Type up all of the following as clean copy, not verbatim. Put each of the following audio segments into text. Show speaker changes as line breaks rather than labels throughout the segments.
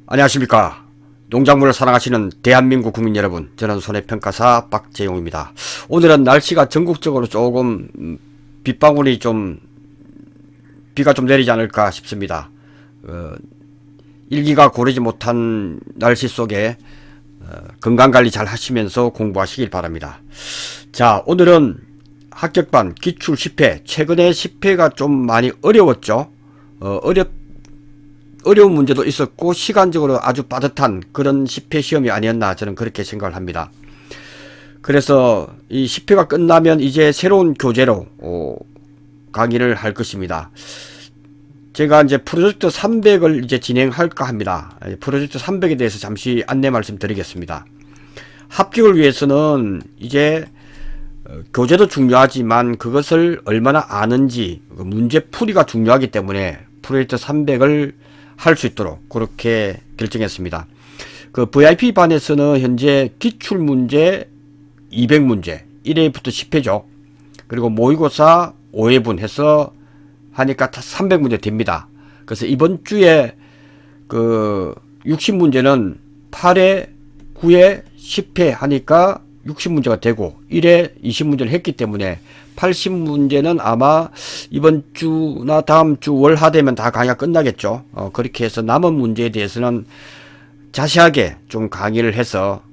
안녕하십니까. 농작물을 사랑하시는 대한민국 국민 여러분, 저는 손해평가사 박재용입니다. 오늘은 날씨가 전국적으로 조금 빗방울이 좀 비가 좀 내리지 않을까 싶습니다. 일기가 고르지 못한 날씨 속에 건강관리 잘 하시면서 공부하시길 바랍니다. 자, 오늘은 합격반 기출 10회, 최근에 10회가 좀 많이 어려웠죠. 어려운 문제도 있었고 시간적으로 아주 빠듯한 그런 10회 시험이 아니었나 저는 그렇게 생각을 합니다. 그래서 이 10회가 끝나면 이제 새로운 교재로 강의를 할 것입니다. 제가 이제 프로젝트 300을 이제 진행할까 합니다. 프로젝트 300에 대해서 잠시 안내 말씀드리겠습니다. 합격을 위해서는 이제 교재도 중요하지만 그것을 얼마나 아는지 문제풀이가 중요하기 때문에 프로젝트 300을 할 수 있도록 그렇게 결정했습니다. 그 VIP 반에서는 현재 기출문제 200문제 1회부터 10회죠. 그리고 모의고사 5회분 해서 하니까 300문제 됩니다. 그래서 이번 주에 그 60문제는 8회, 9회, 10회 하니까 60문제가 되고 1회 20문제를 했기 때문에 80문제는 아마 이번 주나 다음 주 월화 되면 다 강의가 끝나겠죠. 그렇게 해서 남은 문제에 대해서는 자세하게 좀 강의를 해서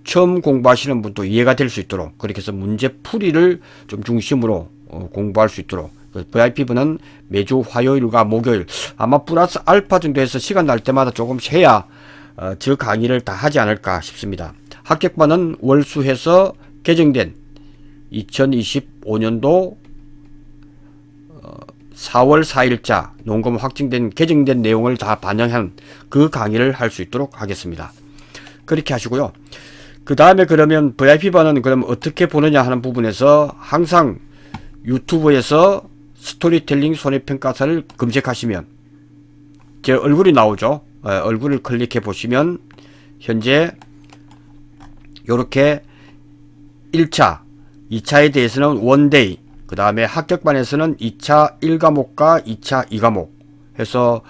처음 공부하시는 분도 이해가 될 수 있도록 그렇게 해서 문제풀이를 좀 중심으로 공부할 수 있도록 VIP분은 매주 화요일과 목요일 아마 플러스 알파 정도 해서 시간 날 때마다 조금씩 해야 저 강의를 다 하지 않을까 싶습니다. 합격반은 월수해서 개정된 2025년도 4월 4일자 논금 확정된 개정된 내용을 다 반영한 그 강의를 할 수 있도록 하겠습니다. 그렇게 하시고요. 그 다음에 그러면 VIP반은 그럼 어떻게 보느냐 하는 부분에서 항상 유튜브에서 스토리텔링 손해평가사를 검색하시면 제 얼굴이 나오죠. 얼굴을 클릭해 보시면 현재 요렇게 1차 2차에 대해서는 원데이, 그 다음에 합격반에서는 2차 1과목과 2차 2과목 해서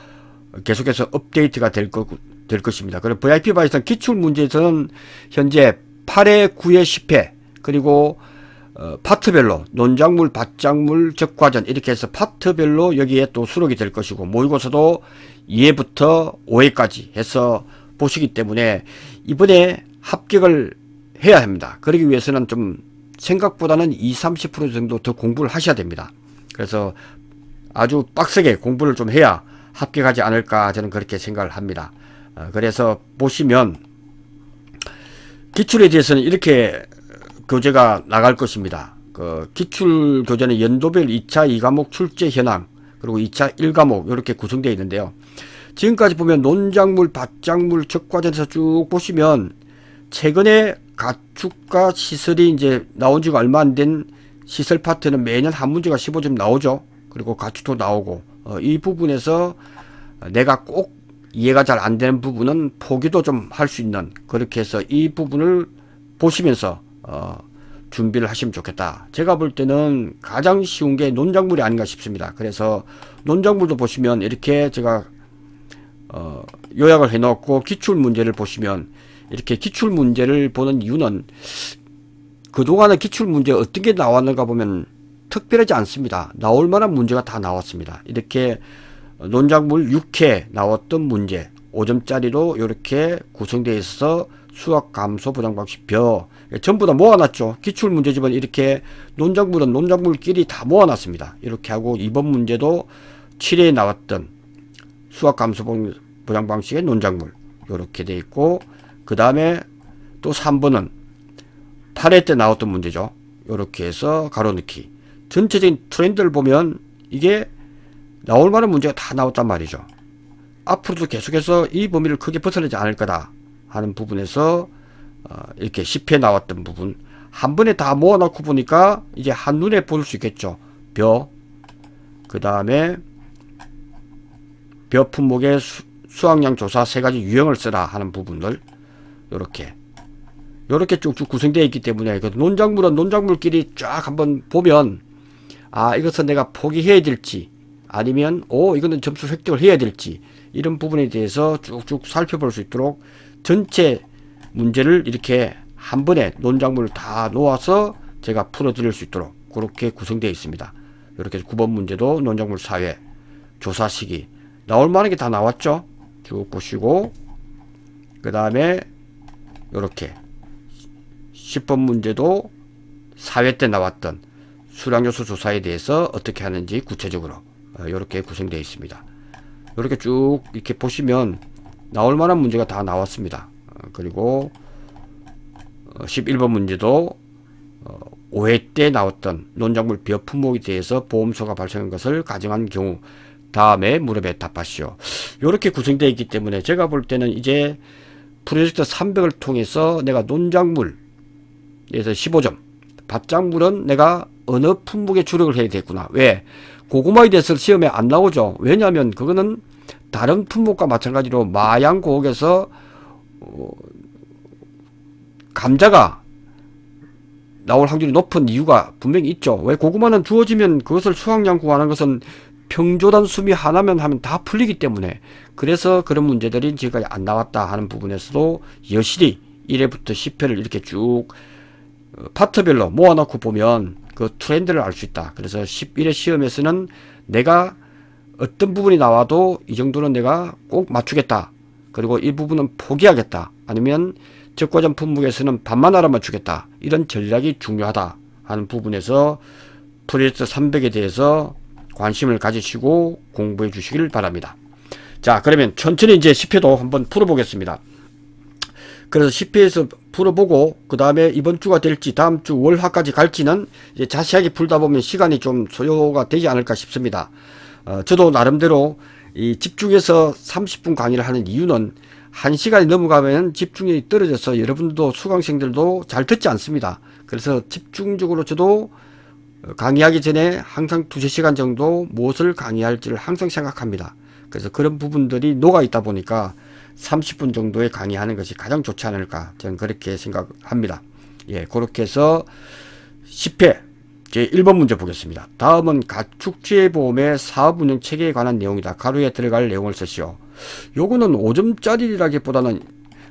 계속해서 업데이트가 될 것입니다. 그리고 VIP반에서는 기출문제에서는 현재 8회, 9회, 10회, 그리고 파트별로 논작물, 밭작물, 적과전 이렇게 해서 파트별로 여기에 또 수록이 될 것이고 모의고사도 2회부터 5회까지 해서 보시기 때문에 이번에 합격을 해야 합니다. 그러기 위해서는 좀 생각보다는 20-30% 정도 더 공부를 하셔야 됩니다. 그래서 아주 빡세게 공부를 좀 해야 합격하지 않을까 저는 그렇게 생각을 합니다. 그래서 보시면 기출에 대해서는 이렇게 교재가 나갈 것입니다. 그 기출 교재는 연도별 2차 2과목 출제 현황 그리고 2차 1과목 이렇게 구성되어 있는데요. 지금까지 보면 논작물, 밭작물, 적과전에서 쭉 보시면 최근에 가축과 시설이 이제 나온 지가 얼마 안 된 시설 파트는 매년 한 문제가 15점 나오죠. 그리고 가축도 나오고 이 부분에서 내가 꼭 이해가 잘 안 되는 부분은 포기도 좀 할 수 있는 그렇게 해서 이 부분을 보시면서 준비를 하시면 좋겠다. 제가 볼 때는 가장 쉬운 게 논작물이 아닌가 싶습니다. 그래서 논작물도 보시면 이렇게 제가 요약을 해 놓고 기출 문제를 보시면 이렇게 기출 문제를 보는 이유는 그동안의 기출 문제 어떤 게 나왔는가 보면 특별하지 않습니다. 나올 만한 문제가 다 나왔습니다. 이렇게 논작물 6회 나왔던 문제 5점짜리로 이렇게 구성되어 있어서 수학 감소 보장 방식 벼 전부 다 모아놨죠. 기출 문제집은 이렇게 논작물은 논작물끼리 다 모아놨습니다. 이렇게 하고 이번 문제도 7회에 나왔던 수학 감소 보장 방식의 논작물 이렇게 돼 있고 그 다음에 또 3번은 8회 때 나왔던 문제죠. 이렇게 해서 가로넣기. 전체적인 트렌드를 보면 이게 나올 만한 문제가 다 나왔단 말이죠. 앞으로도 계속해서 이 범위를 크게 벗어나지 않을 거다 하는 부분에서 이렇게 10회 나왔던 부분 한 번에 다 모아놓고 보니까 이제 한눈에 볼 수 있겠죠. 벼, 그 다음에 벼 품목의 수확량 조사 3가지 유형을 쓰라 하는 부분들 요렇게 쭉쭉 구성되어 있기 때문에 논작물은 논작물끼리 쫙 한번 보면 이것은 내가 포기해야 될지 아니면 이거는 점수 획득을 해야 될지, 이런 부분에 대해서 쭉쭉 살펴볼 수 있도록 전체 문제를 이렇게 한 번에 논작물을 다 놓아서 제가 풀어드릴 수 있도록 그렇게 구성되어 있습니다. 이렇게 9번 문제도 논작물 사회, 조사 시기, 나올 만한 게 다 나왔죠. 쭉 보시고, 그 다음에 이렇게 10번 문제도 사회 때 나왔던 수량요소 조사에 대해서 어떻게 하는지 구체적으로 이렇게 구성되어 있습니다. 이렇게 쭉 이렇게 보시면 나올 만한 문제가 다 나왔습니다. 그리고 11번 문제도 5회 때 나왔던 논작물 비업 품목에 대해서 보험소가 발생한 것을 가정한 경우 다음에 물음에 답하시오. 이렇게 구성되어 있기 때문에 제가 볼 때는 이제 프로젝트 300을 통해서 내가 논작물에서 15점, 밭작물은 내가 어느 품목에 주력을 해야 되겠구나. 왜? 고구마에 대해서 시험에 안 나오죠. 왜냐하면 그거는 다른 품목과 마찬가지로 마양고옥에서 감자가 나올 확률이 높은 이유가 분명히 있죠. 왜? 고구마는 주어지면 그것을 수확량 구하는 것은 평조단 수미 하나면 하면 다 풀리기 때문에, 그래서 그런 문제들이 지금까지 안 나왔다 하는 부분에서도 여실히 1회부터 10회를 이렇게 쭉 파트별로 모아놓고 보면 그 트렌드를 알 수 있다. 그래서 11회 시험에서는 내가 어떤 부분이 나와도 이 정도는 내가 꼭 맞추겠다. 그리고 이 부분은 포기하겠다. 아니면 적과점 품목에서는 반만 알아맞추겠다. 이런 전략이 중요하다 하는 부분에서 프로젝트 300에 대해서 관심을 가지시고 공부해 주시길 바랍니다. 자, 그러면 천천히 이제 10회도 한번 풀어보겠습니다. 그래서 10회에서 풀어보고 그 다음에 이번 주가 될지 다음 주 월화까지 갈지는 이제 자세하게 풀다 보면 시간이 좀 소요가 되지 않을까 싶습니다. 저도 나름대로 이 집중해서 30분 강의를 하는 이유는 1시간이 넘어가면 집중력이 떨어져서 여러분들도 수강생들도 잘 듣지 않습니다. 그래서 집중적으로 저도 강의하기 전에 항상 2-3시간 정도 무엇을 강의할지를 항상 생각합니다. 그래서 그런 부분들이 녹아 있다 보니까 30분 정도의 강의하는 것이 가장 좋지 않을까, 저는 그렇게 생각합니다. 예, 그렇게 해서 10회 제 1번 문제 보겠습니다. 다음은 가축지혜보험의 사업운영 체계에 관한 내용이다. 가로에 들어갈 내용을 쓰시오. 요거는 5점짜리라기보다는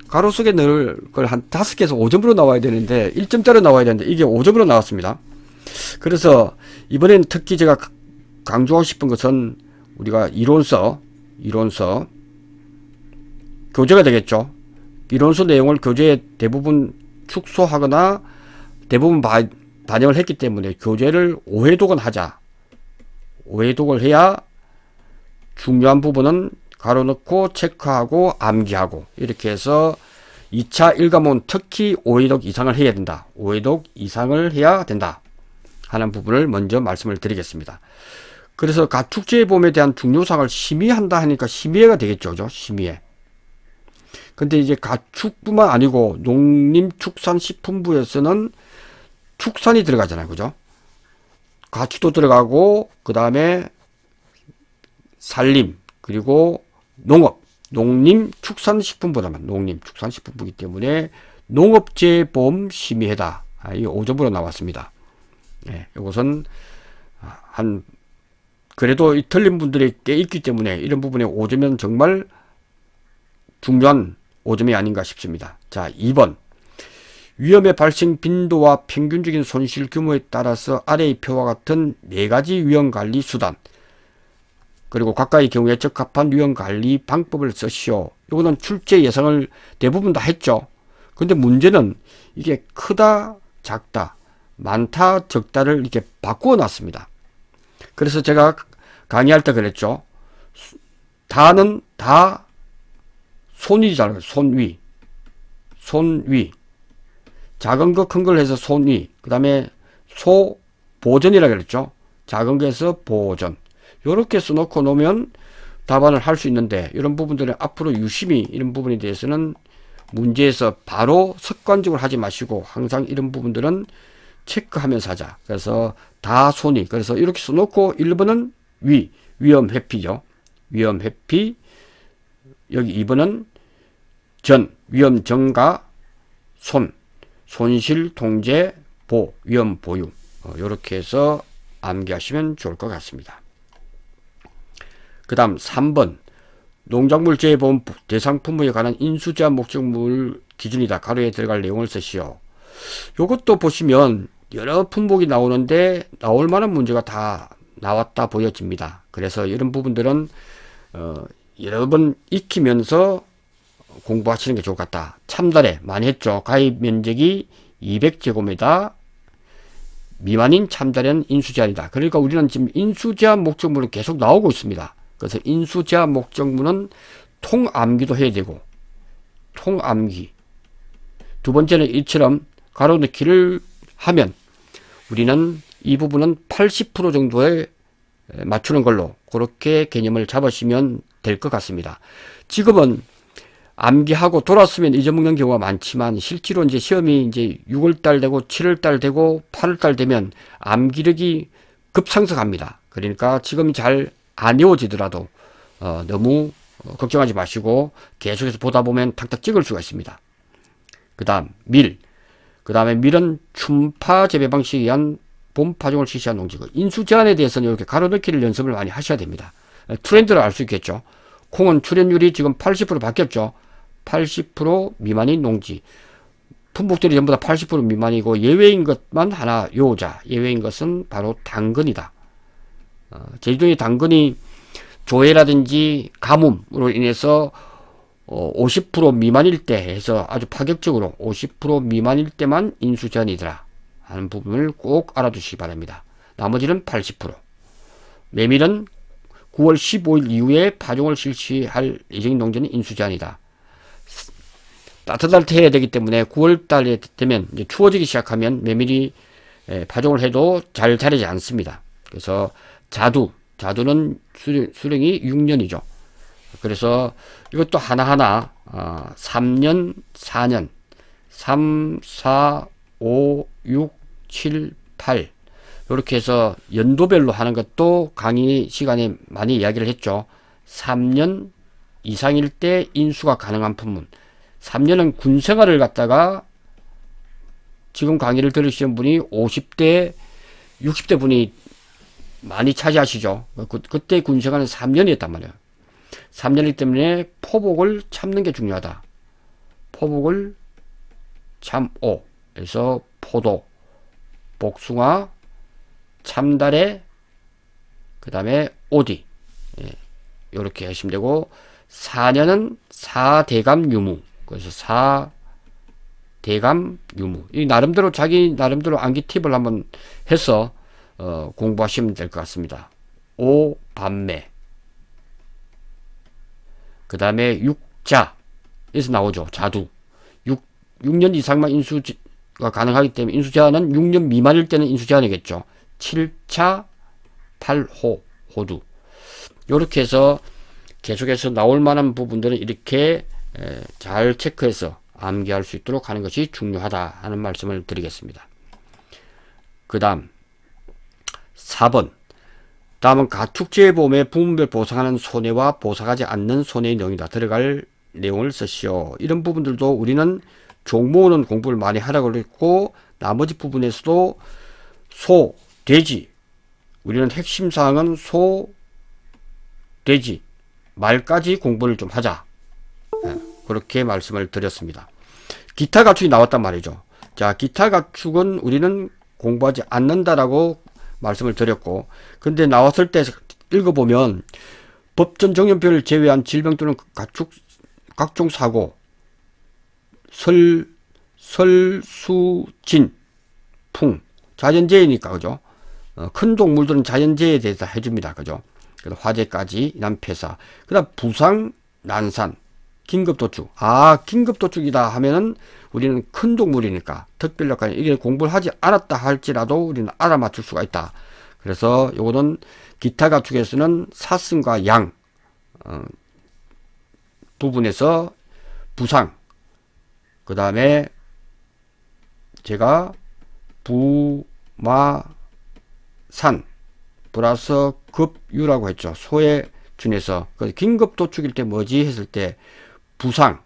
가로 속에 넣을 걸 한 5개에서 5점으로 나와야 되는데 1점짜리 나와야 되는데 이게 5점으로 나왔습니다. 그래서 이번엔 특히 제가 강조하고 싶은 것은 우리가 이론서 교재가 되겠죠. 이론서 내용을 교재에 대부분 축소하거나 대부분 반영을 했기 때문에 교재를 5회독은 하자. 5회독을 해야 중요한 부분은 가로 넣고 체크하고 암기하고 이렇게 해서 2차 1과목은 특히 5회독 이상을 해야 된다. 5회독 이상을 해야 된다 하는 부분을 먼저 말씀을 드리겠습니다. 그래서 가축지혜보험에 대한 중요사항을 심의한다 하니까 심의회가 되겠죠. 그죠? 심의회. 근데 이제 가축뿐만 아니고 농림축산식품부에서는 축산이 들어가잖아요. 그죠? 가축도 들어가고 그 다음에 산림 그리고 농업, 농림축산식품부라면 농림축산식품부이기 때문에 농업재보험 심의회다. 이 5점으로 나왔습니다. 예, 이것은 그래도 이 틀린 분들이 꽤 있기 때문에 이런 부분에 5점은 정말 중요한 5점이 아닌가 싶습니다. 자, 2번. 위험의 발생 빈도와 평균적인 손실 규모에 따라서 아래의 표와 같은 4가지 위험관리 수단 그리고 각각의 경우에 적합한 위험관리 방법을 쓰시오. 이거는 출제 예상을 대부분 다 했죠. 근데 문제는 이게 크다, 작다, 많다, 적다를 이렇게 바꾸어 놨습니다. 그래서 제가 강의할 때 그랬죠. 다는 다 손위잖아요. 손위. 작은 거 큰 걸 해서 손위. 그 다음에 소보전이라고 그랬죠. 작은 거에서 보전. 요렇게 써놓고 놓으면 답안을 할 수 있는데 이런 부분들은 앞으로 유심히 이런 부분에 대해서는 문제에서 바로 습관적으로 하지 마시고 항상 이런 부분들은 체크하면서 하자. 그래서 다 손위. 그래서 이렇게 써놓고 1번은 위험회피죠. 위험회피. 여기 2번은 위험정가, 손실통제, 위험보유. 이렇게 해서 암기하시면 좋을 것 같습니다. 그 다음 3번 농작물 재보험 대상 품목에 관한 인수제한 목적물 기준이다. 가로에 들어갈 내용을 쓰시오. 요것도 보시면 여러 품목이 나오는데 나올 만한 문제가 다 나왔다 보여집니다. 그래서 이런 부분들은 여러 번 익히면서 공부하시는 게 좋을 것 같다. 참다래 많이 했죠. 가입 면적이 200제곱미터 미만인 참다래는 인수제한이다. 그러니까 우리는 지금 인수제한 목적물은 계속 나오고 있습니다. 그래서 인수제한 목적물은 통암기도 해야 되고, 통암기. 두 번째는 이처럼 가로넣기를 하면 우리는 이 부분은 80% 정도에 맞추는 걸로 그렇게 개념을 잡으시면 될 것 같습니다. 지금은 암기하고 돌았으면 잊어먹는 경우가 많지만 실제로 이제 시험이 이제 6월달 되고 7월달 되고 8월달 되면 암기력이 급상승합니다. 그러니까 지금 잘 안 외워지더라도 너무 걱정하지 마시고 계속해서 보다 보면 탁탁 찍을 수가 있습니다. 그 다음 밀. 그 다음에 밀은 춤파 재배 방식에 의한 봄 파종을 실시한 농지고, 인수 제한에 대해서는 이렇게 가로넣기를 연습을 많이 하셔야 됩니다. 트렌드를 알 수 있겠죠. 콩은 출현율이 지금 80% 바뀌었죠. 80% 미만인 농지. 품목들이 전부 다 80% 미만이고 예외인 것만 하나 요자. 예외인 것은 바로 당근이다. 제주도의 당근이 조해라든지 가뭄으로 인해서 50% 미만일 때 해서 아주 파격적으로 50% 미만일 때만 인수 제한이더라 하는 부분을 꼭 알아두시기 바랍니다. 나머지는 80%. 메밀은 9월 15일 이후에 파종을 실시할 예정인 농지는 인수 제한이다. 따뜻할 때 해야 되기 때문에 9월 달에 되면 이제 추워지기 시작하면 메밀이 파종을 해도 잘 자라지 않습니다. 그래서 자두는 수령이 6년이죠. 그래서 이것도 하나하나 3년, 4년, 3, 4, 5, 6, 7, 8 이렇게 해서 연도별로 하는 것도 강의 시간에 많이 이야기를 했죠. 3년 이상일 때 인수가 가능한 품문. 3년은 군생활을 갖다가 지금 강의를 들으시는 분이 50대, 60대 분이 많이 차지하시죠. 그때 군생활은 3년이었단 말이에요. 3년이기 때문에 포복을 참는 게 중요하다. 포복을 참오. 그래서 포도, 복숭아, 참다래, 그 다음에 오디. 이렇게 하시면 되고, 4년은 사대감 유무. 그래서 사대감 유무. 이 나름대로 자기 나름대로 암기 팁을 한번 해서 공부하시면 될 것 같습니다. 오 반매. 그 다음에 6자에서 나오죠. 자두. 6년 이상만 인수가 가능하기 때문에 인수제한은 6년 미만일 때는 인수제한이겠죠. 7차 8호 호두. 이렇게 해서 계속해서 나올 만한 부분들은 이렇게 잘 체크해서 암기할 수 있도록 하는 것이 중요하다 하는 말씀을 드리겠습니다. 그 다음 4번. 다음은 가축재보험의 부분별 보상하는 손해와 보상하지 않는 손해의 내용이다. 들어갈 내용을 쓰시오. 이런 부분들도 우리는 종목은 공부를 많이 하라고 그랬고, 나머지 부분에서도 소, 돼지, 우리는 핵심 사항은 소, 돼지, 말까지 공부를 좀 하자. 그렇게 말씀을 드렸습니다. 기타 가축이 나왔단 말이죠. 자, 기타 가축은 우리는 공부하지 않는다라고 말씀을 드렸고, 근데 나왔을 때 읽어보면 법전 정연표를 제외한 질병 또는 가축 각종 사고, 설수진, 풍, 자연재해니까 그죠? 큰 동물들은 자연재해에 대해서 해줍니다. 그죠? 그래서 화재까지, 난폐사, 그다음 부상, 난산, 긴급도축. 긴급도축이다 하면은 우리는 큰 동물이니까 특별력까지 이게 공부를 하지 않았다 할지라도 우리는 알아맞힐 수가 있다. 그래서 요거는 기타 가축에서는 사슴과 양 부분에서 부상, 그 다음에 제가 부마산 플러스 급유라고 했죠. 소에 준해서 긴급도축일 때 뭐지 했을 때 부상,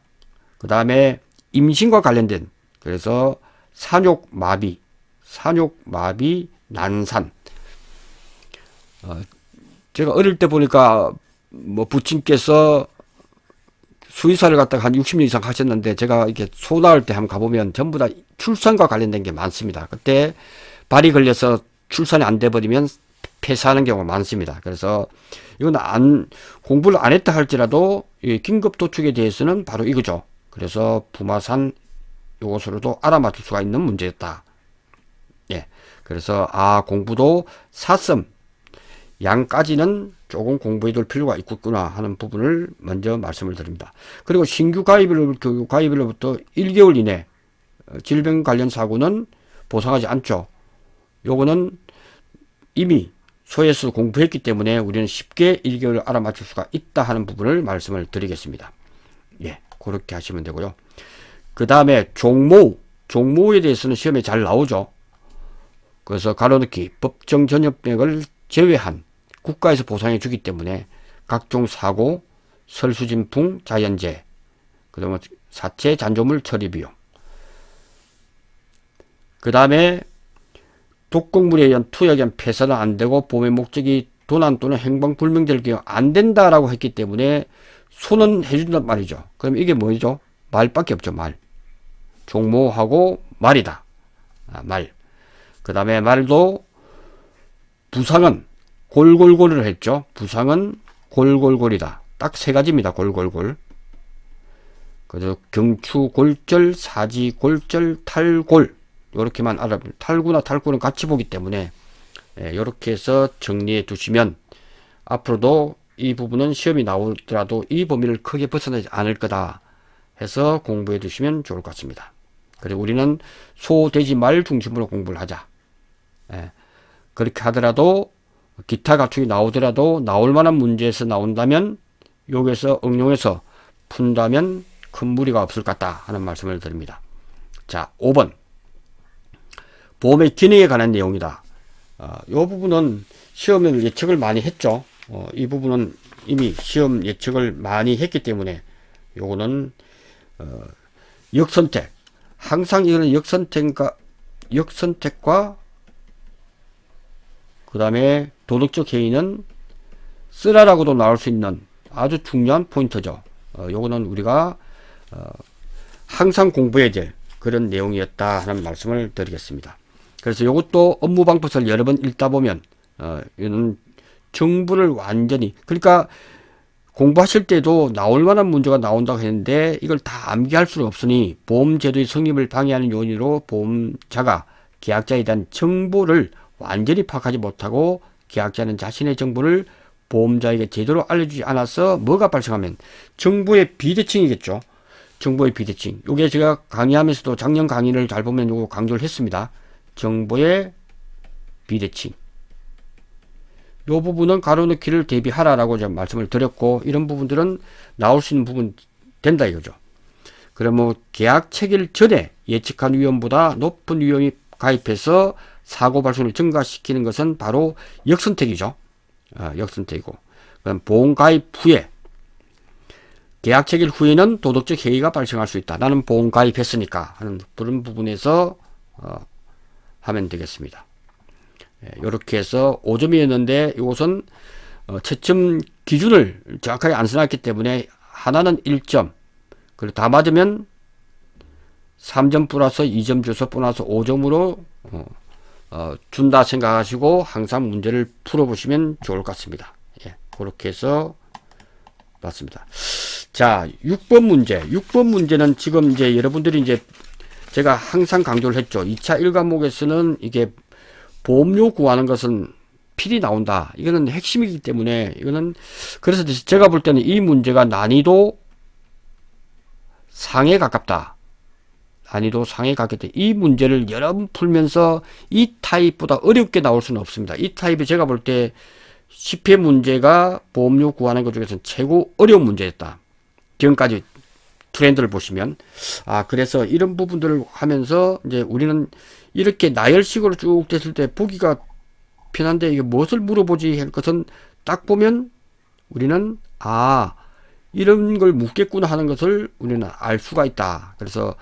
그 다음에 임신과 관련된, 그래서 산욕마비, 난산. 제가 어릴 때 보니까 뭐 부친께서 수의사를 갖다가 한 60년 이상 하셨는데 제가 이렇게 소 낳을 때 한번 가보면 전부 다 출산과 관련된 게 많습니다. 그때 발이 걸려서 출산이 안 돼버리면 폐사하는 경우가 많습니다. 그래서 이건 공부를 안 했다 할지라도 이 긴급 도축에 대해서는 바로 이거죠. 그래서 부마산 요것으로도 알아맞힐 수가 있는 문제였다. 예. 그래서 공부도 사슴 양까지는 조금 공부해 둘 필요가 있겠구나 하는 부분을 먼저 말씀을 드립니다. 그리고 신규 가입일로부터 1개월 이내 질병 관련 사고는 보상하지 않죠. 요거는 이미 소에서 공부했기 때문에 우리는 쉽게 1개월 알아맞힐 수가 있다 하는 부분을 말씀을 드리겠습니다. 예, 그렇게 하시면 되고요. 그 다음에 종모에 대해서는 시험에 잘 나오죠. 그래서 가로넣기 법정 전염병을 제외한 국가에서 보상해 주기 때문에 각종 사고, 설수진풍, 자연재해, 그다음에 사체 잔조물 처리 비용, 그 다음에 독극물에 의한 투약에 의한 폐사는 안 되고 보험의 목적이 도난 또는 행방불명될 경우 안 된다라고 했기 때문에 소는 해준단 말이죠. 그럼 이게 뭐죠? 말밖에 없죠. 말. 종모하고 말이다. 말. 그 다음에 말도 부상은 골골골을 했죠. 부상은 골골골이다. 딱 세 가지입니다. 골골골. 그래서 경추 골절, 사지 골절, 탈골. 요렇게만 알아보면 탈구나 탈골은 같이 보기 때문에 요렇게 해서 정리해 두시면 앞으로도 이 부분은 시험이 나오더라도 이 범위를 크게 벗어나지 않을 거다 해서 공부해 두시면 좋을 것 같습니다. 그리고 우리는 소, 돼지, 말 중심으로 공부를 하자. 그렇게 하더라도 기타 가축이 나오더라도 나올 만한 문제에서 나온다면 여기서 응용해서 푼다면 큰 무리가 없을 것 같다 하는 말씀을 드립니다. 자, 5번 보험의 기능에 관한 내용이다. 이 부분은 시험을 예측을 많이 했죠. 이 부분은 이미 시험 예측을 많이 했기 때문에 요거는 역선택, 항상 이거는 역선택과 그 다음에 도덕적 해이는 쓰라라고도 나올 수 있는 아주 중요한 포인트죠. 요거는 우리가 항상 공부해야 될 그런 내용이었다 하는 말씀을 드리겠습니다. 그래서 이것도 업무방법을 여러 번 읽다 보면 이는 정보를 완전히, 그러니까 공부하실 때도 나올 만한 문제가 나온다고 했는데 이걸 다 암기할 수는 없으니 보험제도의 성립을 방해하는 요인으로 보험자가 계약자에 대한 정보를 완전히 파악하지 못하고 계약자는 자신의 정보를 보험자에게 제대로 알려주지 않아서 뭐가 발생하면 정보의 비대칭이겠죠. 정보의 비대칭. 요게 제가 강의하면서도 작년 강의를 잘 보면 요거 강조를 했습니다. 정보의 비대칭. 요 부분은 가로넣기를 대비하라라고 제가 말씀을 드렸고, 이런 부분들은 나올 수 있는 부분 된다 이거죠. 그러면 계약 체결 전에 예측한 위험보다 높은 위험이 가입해서 사고 발생을 증가시키는 것은 바로 역선택이죠. 역선택이고, 그럼 보험 가입 후에 계약 체결 후에는 도덕적 해이가 발생할 수 있다. 나는 보험 가입했으니까 하는 그런 부분에서 하면 되겠습니다. 이렇게 해서 5점이었는데 이것은 채점 기준을 정확하게 안 써놨기 때문에 하나는 1점, 그리고 다 맞으면 3점 플러스 2점 줘서 보너스 5점으로 준다 생각하시고 항상 문제를 풀어보시면 좋을 것 같습니다. 그렇게 해서 봤습니다. 자, 6번 문제. 6번 문제는 지금 이제 여러분들이 이제 제가 항상 강조를 했죠. 2차 1과목에서는 이게 보험료 구하는 것은 필히 나온다. 이거는 핵심이기 때문에 이거는, 그래서 제가 볼 때는 이 문제가 난이도 상에 가깝다. 난이도 상에 가깝다. 이 문제를 여러 번 풀면서 이 타입보다 어렵게 나올 수는 없습니다. 이 타입이 제가 볼 때 10회 문제가 보험료 구하는 것 중에서는 최고 어려운 문제였다. 지금까지 트렌드를 보시면. 그래서 이런 부분들을 하면서 이제 우리는 이렇게 나열식으로 쭉 됐을 때 보기가 편한데 이게 무엇을 물어보지 할 것은 딱 보면 우리는 이런 걸 묻겠구나 하는 것을 우리는 알 수가 있다. 그래서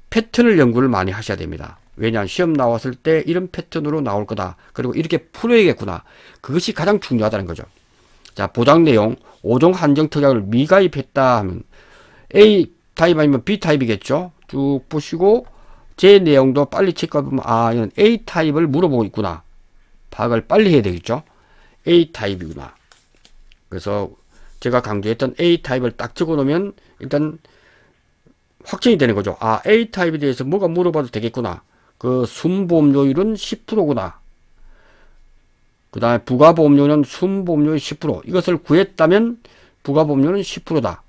패턴을 연구를 많이 하셔야 됩니다. 왜냐하면 시험 나왔을 때 이런 패턴으로 나올 거다. 그리고 이렇게 풀어야겠구나. 그것이 가장 중요하다는 거죠. 자, 보장 내용 5종 한정 특약을 미가입했다 하면 A 타입 아니면 B 타입이겠죠. 쭉 보시고 제 내용도 빨리 체크해보면 아, 이건 A 타입을 물어보고 있구나. 파악을 빨리 해야 되겠죠. A 타입이구나. 그래서 제가 강조했던 A 타입을 딱 적어 놓으면 일단 확정이 되는 거죠. 아, A 타입에 대해서 뭐가 물어봐도 되겠구나. 그 순보험료율은 10%구나. 그 다음에 부가보험료는 순보험료의 10%. 이것을 구했다면 부가보험료는 10%다.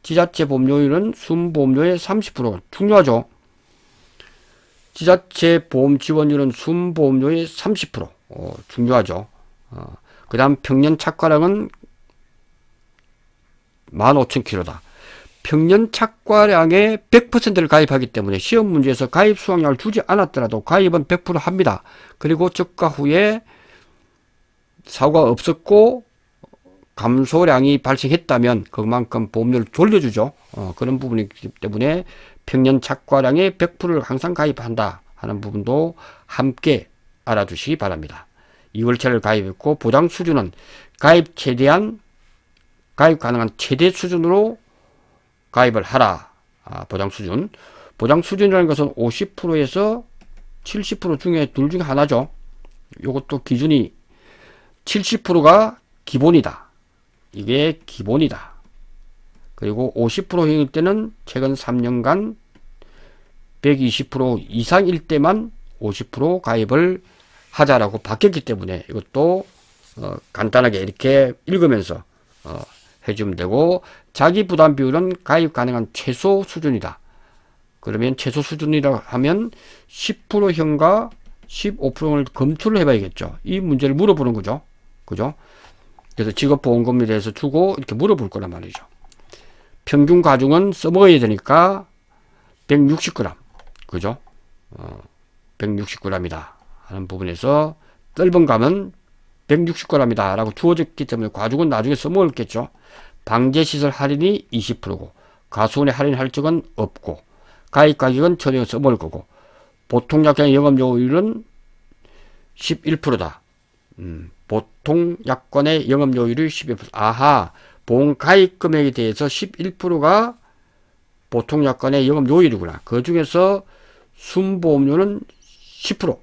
지자체 보험료율은 순보험료의 30%. 중요하죠. 지자체 보험 지원율은 순보험료의 30%. 중요하죠. 그 다음 평년 착과량은 15,000km다. 평년 착과량의 100%를 가입하기 때문에 시험 문제에서 가입 수확량을 주지 않았더라도 가입은 100% 합니다. 그리고 적가 후에 사고가 없었고 감소량이 발생했다면 그만큼 보험료를 돌려주죠. 그런 부분이기 때문에 평년 착과량의 100%를 항상 가입한다 하는 부분도 함께 알아두시기 바랍니다. 2월차를 가입했고 보장 수준은 가입 가능한 최대 수준으로 가입을 하라. 보장 수준. 보장 수준이라는 것은 50%에서 70% 중에 둘 중에 하나죠. 이것도 기준이 70%가 기본이다. 이게 기본이다. 그리고 50%형일 때는 최근 3년간 120% 이상일 때만 50% 가입을 하자라고 바뀌었기 때문에 이것도 간단하게 이렇게 읽으면서 해주면 되고, 자기 부담 비율은 가입 가능한 최소 수준이다. 그러면 최소 수준이라 하면 10%형과 15%를 검출을 해봐야겠죠. 이 문제를 물어보는 거죠. 그죠? 그래서 직업보험금에 대해서 주고 이렇게 물어볼 거란 말이죠. 평균 가중은 써먹어야 되니까 160g. 그죠? 160g이다 하는 부분에서 떫은 감은 160g이다 라고 주어졌기 때문에 과중은 나중에 써먹었겠죠. 방제시설 할인이 20%고 가수원의 할인할 적은 없고 가입 가격은 전혀 써먹을 거고 보통 약관의 영업료율은 11%다. 보통 약관의 영업료율이 11%. 아하, 보험 가입 금액에 대해서 11%가 보통 약관의 영업료율이구나. 그 중에서 순보험료는 10%,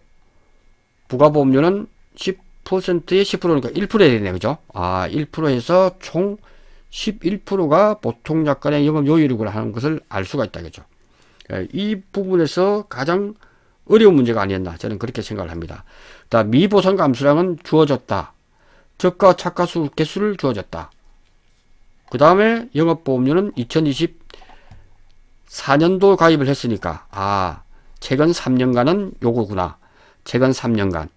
부가보험료는 10%의 10%니까 1%야 되네, 그죠? 1%에서 총 11%가 보통 약관의 영업료율이구나 하는 것을 알 수가 있다, 그죠? 이 부분에서 가장 어려운 문제가 아니었나 저는 그렇게 생각을 합니다. 다음 미보상 감수량은 주어졌다. 저가 착가수 개수를 주어졌다. 그 다음에 영업보험료는 2024년도 가입을 했으니까 최근 3년간은 요거구나. 최근 3년간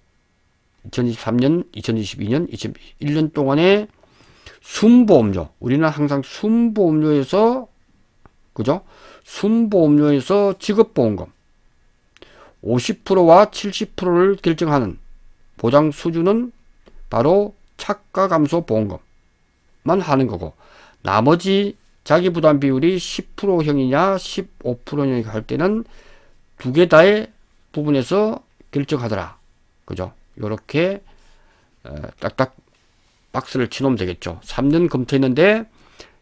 2023년, 2022년, 2021년 동안의 순보험료. 우리는 항상 순보험료에서 그죠? 순보험료에서 직업보험금 50%와 70%를 결정하는 보장 수준은 바로 착가감소 보험금만 하는 거고, 나머지 자기부담 비율이 10%형이냐 15%형이냐 할 때는 두 개 다의 부분에서 결정하더라. 그죠? 요렇게 딱딱 박스를 치놓으면 되겠죠. 3년 검토했는데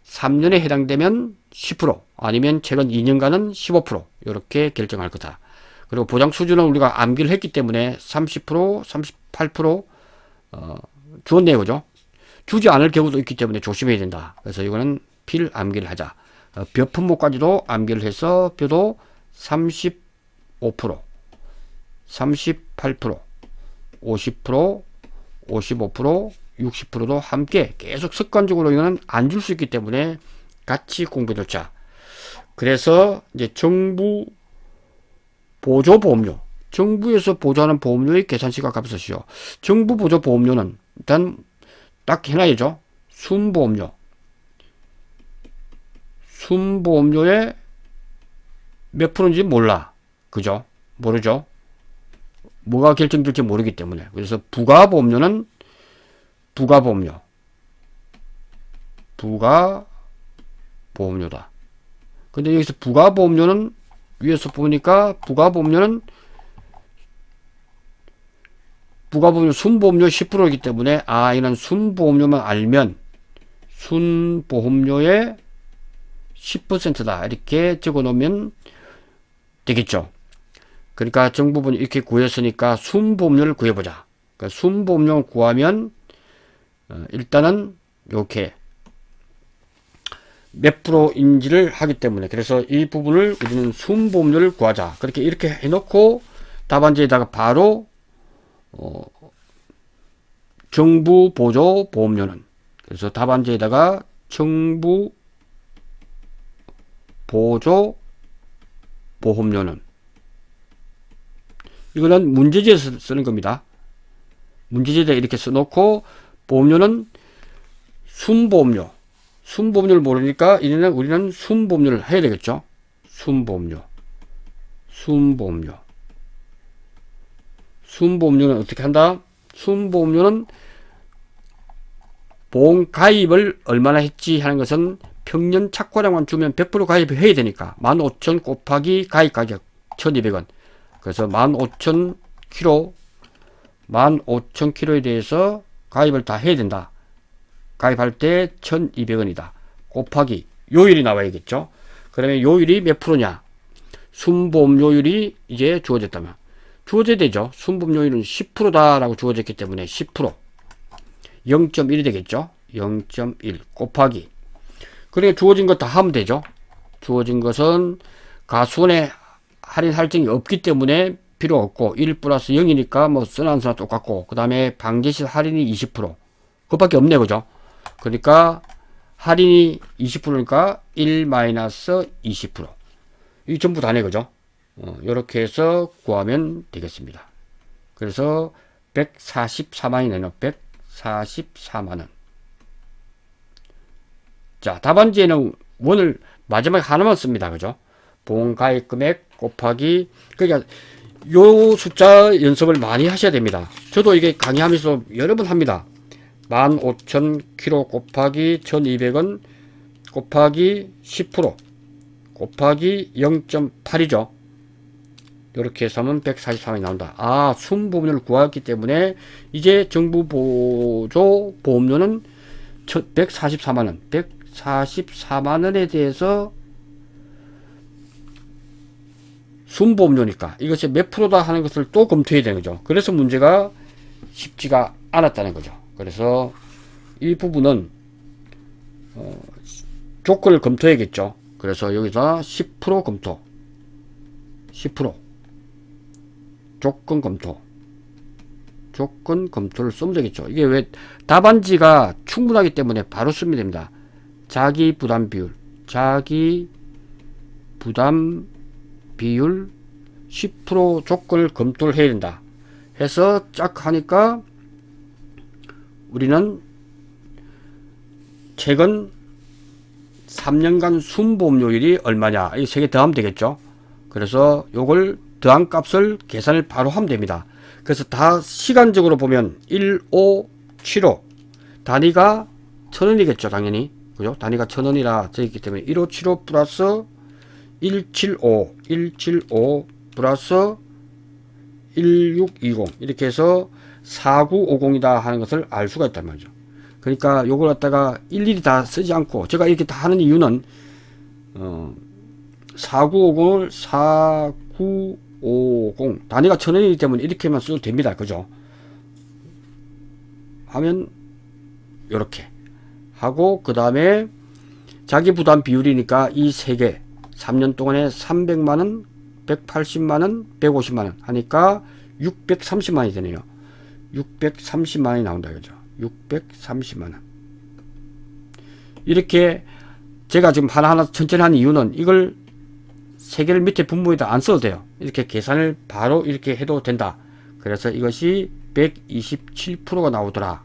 3년에 해당되면 10% 아니면 최근 2년간은 15% 이렇게 결정할 거다. 그리고 보장 수준은 우리가 암기를 했기 때문에 30%, 38% 주었네요. 그죠? 주지 않을 경우도 있기 때문에 조심해야 된다. 그래서 이거는 필 암기를 하자. 벼 품목까지도 암기를 해서 벼도 35%, 38%, 50%, 55%, 60%도 함께 계속 습관적으로 이거는 안 줄 수 있기 때문에 같이 공부해 놓자. 그래서 이제 정부 보조 보험료, 정부에서 보조하는 보험료의 계산시가 값이시죠. 정부 보조 보험료는 일단 딱 해놔야죠. 순보험료. 순보험료의 몇 프로인지 몰라. 그죠? 모르죠? 뭐가 결정될지 모르기 때문에. 그래서 부가보험료는 부가보험료. 부가보험료다. 근데 여기서 부가보험료는 위에서 보니까 부가보험료 순보험료 10%이기 때문에 이는 순보험료만 알면 순보험료의 10%다. 이렇게 적어 놓으면 되겠죠. 그러니까 정부분이 이렇게 구했으니까 순보험료를 구해보자. 그러니까 순보험료를 구하면 일단은 이렇게 몇 프로인지를 하기 때문에, 그래서 이 부분을 우리는 순보험료를 구하자. 그렇게 이렇게 해놓고 답안지에다가 바로 정부 보조 보험료는, 그래서 답안지에다가 정부 보조 보험료는, 이거는 문제지에서 쓰는 겁니다. 문제지에다 이렇게 써놓고 보험료는 순보험료, 순보험료를 모르니까 우리는 순보험료를 해야 되겠죠. 순보험료는 어떻게 한다? 순보험료는 보험 가입을 얼마나 했지 하는 것은 평년 착고량만 주면 100% 가입을 해야 되니까 15,000 곱하기 가입 가격 1,200원. 그래서 15,000km에 대해서 가입을 다 해야 된다. 가입할 때 1,200원이다. 곱하기 요율이 나와야겠죠. 그러면 요율이 몇 프로냐? 순보험료율이 이제 주어졌다면 주어져야 되죠. 순보험료율은 10%다라고 주어졌기 때문에 10% 0.1이 되겠죠. 0.1 곱하기, 그러니까 주어진 것 다 하면 되죠. 주어진 것은 가수원에 할인 할증이 없기 때문에 필요 없고 1 플러스 0이니까 뭐 쓰나 안 쓰나 똑같고, 그 다음에 방제실 할인이 20% 그것밖에 없네, 그죠? 그러니까 할인이 20%니까 1 마이너스 20%. 이 전부 다네, 그죠? 이렇게 해서 구하면 되겠습니다. 그래서 144만이 되네요. 144만원. 자, 답안지에는 원을 마지막에 하나만 씁니다. 그죠? 보험가입 금액 곱하기, 그러니까 요 숫자 연습을 많이 하셔야 됩니다. 저도 이게 강의하면서 여러 번 합니다. 15,000km 곱하기 1,200원 곱하기 10% 곱하기 0.8이죠. 이렇게 해서 하면 144만이 나온다. 아, 순보험료를 구했기 때문에 이제 정부 보조 보험료는 144만원, 144만원에 대해서 순보험료니까 이것이 몇 프로다 하는 것을 또 검토해야 되는 거죠. 그래서 문제가 쉽지가 않았다는 거죠. 그래서 이 부분은 조건을 검토해야겠죠. 그래서 여기서 10% 검토, 10% 조건 검토를 쓰면 되겠죠. 이게 왜 답안지가 충분하기 때문에 바로 쓰면 됩니다. 자기 부담 비율 10% 조건을 검토를 해야 된다 해서 쫙 하니까 우리는 최근 3년간 순보험료율이 얼마냐, 이 세 개 더하면 되겠죠. 그래서 요걸 더한 값을 계산을 바로 하면 됩니다. 그래서 다 시간적으로 보면 1575 단위가 1,000원이겠죠. 당연히, 그죠? 단위가 1,000원이라 되어있기 때문에 1575 플러스 175 플러스 1620 이렇게 해서 4950이다 하는 것을 알 수가 있단 말이죠. 그러니까 요걸 갖다가 일일이 다 쓰지 않고 제가 이렇게 다 하는 이유는 4950을 4950 단위가 1,000원이기 때문에 이렇게만 써도 됩니다. 그죠? 하면 요렇게 하고, 그 다음에 자기 부담 비율이니까 이 세 개 3년 동안에 300만원, 180만원, 150만원 하니까 630만원이 되네요. 630만원이 나온다, 그죠? 630만원. 이렇게 제가 지금 하나하나 천천히 하는 이유는 이걸 세 개를 밑에 분모에다 안 써도 돼요. 이렇게 계산을 바로 이렇게 해도 된다. 그래서 이것이 127%가 나오더라.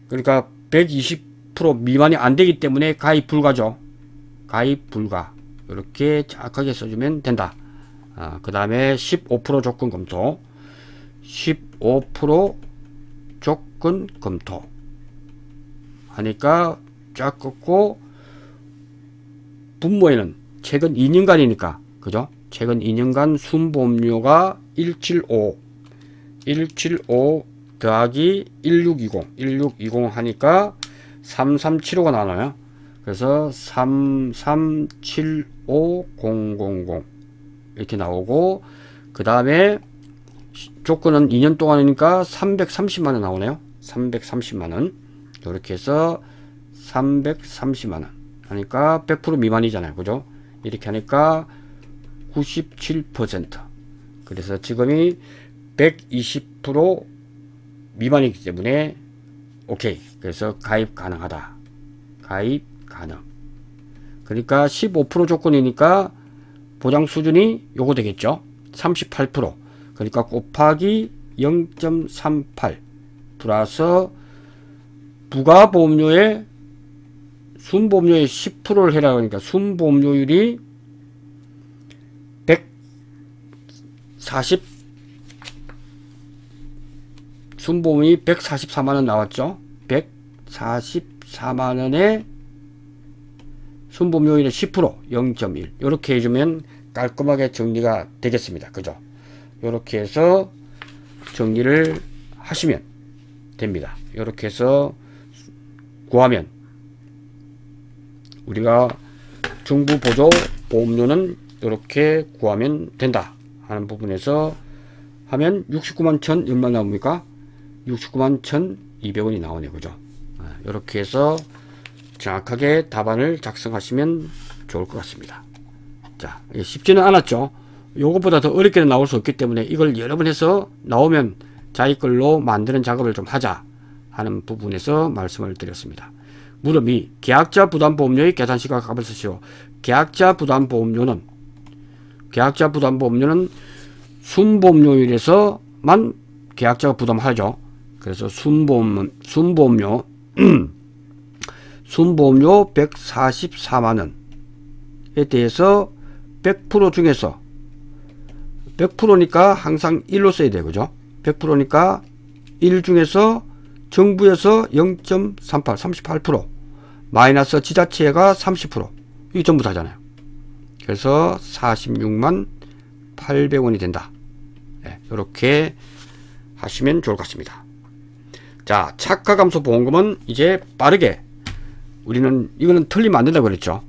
그러니까 120% 미만이 안 되기 때문에 가입 불가죠. 가입 불가. 이렇게 정확하게 써주면 된다. 그 다음에 15% 조건 검토. 15% 조건 검토. 하니까 쫙 긋고, 분모에는 최근 2년간이니까, 그죠? 최근 2년간 순보험료가 175 더하기 1620 하니까 3375가 나와요. 그래서 3375000 이렇게 나오고, 그 다음에 조건은 2년 동안이니까 330만원 나오네요. 330만원. 이렇게 해서 330만원 하니까 100% 미만이잖아요. 그죠? 이렇게 하니까 97%. 그래서 지금이 120% 미만이기 때문에 오케이. 그래서 가입 가능하다. 가입 가능. 그러니까 15% 조건이니까 보장 수준이 요거 되겠죠. 38%. 그러니까 곱하기 0.38 플러스 부가보험료의 순보험료의 10%를 해라. 그러니까 순보험료율이 140, 순보험이 144만원 나왔죠. 144만원에 순보험료율의 10%, 0.1 이렇게 해주면 깔끔하게 정리가 되겠습니다. 그죠? 이렇게 해서 정리를 하시면 됩니다. 이렇게 해서 구하면 우리가 정부 보조 보험료는 이렇게 구하면 된다 하는 부분에서 하면 69만 1,000 얼마 나옵니까? 69만 1,200원이 나오네요. 그죠? 이렇게 해서 정확하게 답안을 작성하시면 좋을 것 같습니다. 자, 쉽지는 않았죠. 요것보다 더 어렵게는 나올 수 없기 때문에 이걸 여러 번 해서 나오면 자기 걸로 만드는 작업을 좀 하자 하는 부분에서 말씀을 드렸습니다. 무릎 2. 계약자 부담보험료의 계산시가 값을 쓰시오. 계약자 부담보험료는 순보험료율에서만 계약자가 부담하죠. 그래서 순보험료 순보험료 144만원에 대해서 100% 중에서 100%니까 항상 1로 써야 돼요. 그죠? 100%니까 1 중에서 정부에서 0.38 38% 마이너스 지자체가 30% 이게 전부 다잖아요. 그래서 46만 800원이 된다. 네, 이렇게 하시면 좋을 것 같습니다. 자, 차가감소 보험금은 이제 빠르게 우리는 이거는 틀리면 안 된다고 그랬죠.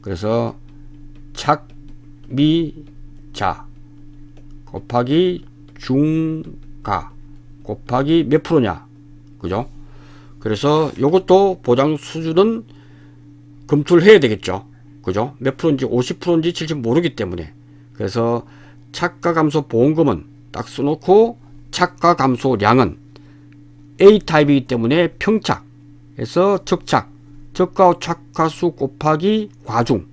그래서 착미자 곱하기 중가 곱하기 몇 프로냐. 그죠? 그래서 요것도 보장 수준은 검토를 해야 되겠죠. 그죠? 몇 프로인지 50%인지 70% 모르기 때문에. 그래서 착가감소 보험금은 딱 써놓고 착가감소량은 A타입이기 때문에 평착해서 적착, 적가후 착가수 곱하기 과중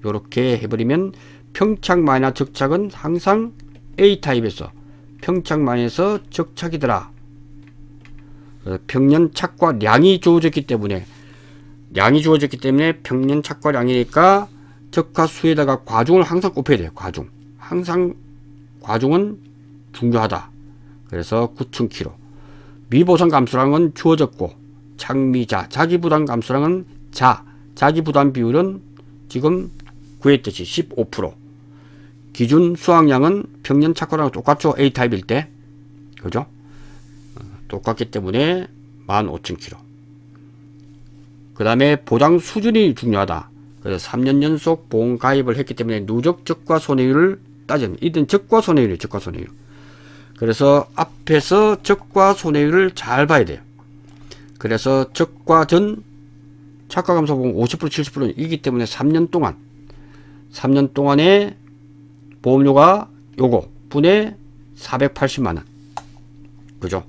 요렇게 해버리면 평착 마이너스 적착은 항상 A타입에서 평착 마이너스 적착이더라. 평년 착과량이 주어졌기 때문에 평년 착과량이니까 적가수에다가 과중을 항상 곱해야 돼요. 과중. 항상 과중은 중요하다. 그래서 9,000km. 미보상 감소량은 주어졌고 착미자 자기부담 감소량은 자기부담 비율은 지금 구했듯이 15%. 기준 수확량은 평년 착과량과 똑같죠. A타입일 때. 그죠? 똑같기 때문에 15,000km. 그 다음에 보장 수준이 중요하다. 그래서 3년 연속 보험 가입을 했기 때문에 누적 적과 손해율을 따지면 이든 적과 손해율이에요. 적과 손해율. 그래서 앞에서 적과 손해율을 잘 봐야 돼요. 그래서 적과 전 착과감소 보험 50% 70%이기 때문에 3년 동안에 보험료가 요거 분의 480만원. 그죠?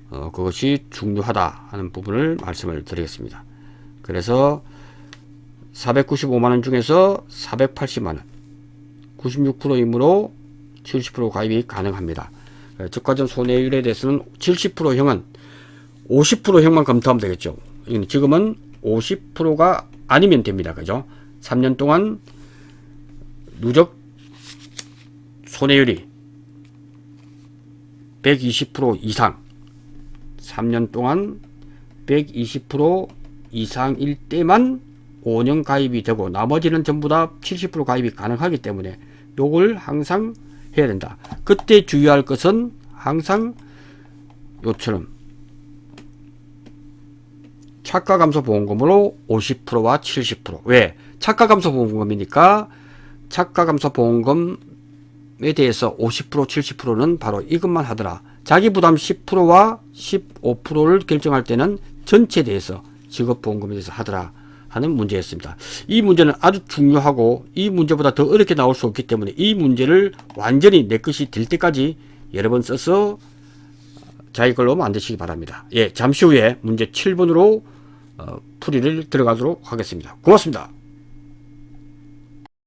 그것이 중요하다 하는 부분을 말씀을 드리겠습니다. 그래서 495만원 중에서 480만원 96%이므로 70% 가입이 가능합니다. 적과전 손해율에 대해서는 70%형은 50%형만 검토하면 되겠죠. 지금은 50%가 아니면 됩니다. 그죠? 3년 동안 누적 손해율이 120% 이상 3년 동안 120% 이상일 때만 5년 가입이 되고 나머지는 전부 다 70% 가입이 가능하기 때문에 요걸 항상 해야 된다. 그때 주의할 것은 항상 요처럼 차가감소보험금으로 50%와 70%. 왜? 차가감소보험금이니까 차가감소보험금에 대해서 50%, 70%는 바로 이것만 하더라. 자기부담 10%와 15%를 결정할 때는 전체에 대해서 직업보험금에 대해서 하더라 하는 문제였습니다. 이 문제는 아주 중요하고 이 문제보다 더 어렵게 나올 수 없기 때문에 이 문제를 완전히 내 것이 될 때까지 여러 번 써서 자기 걸로 만드시기 바랍니다. 예, 잠시 후에 문제 7번으로 풀이를 들어가도록 하겠습니다. 고맙습니다.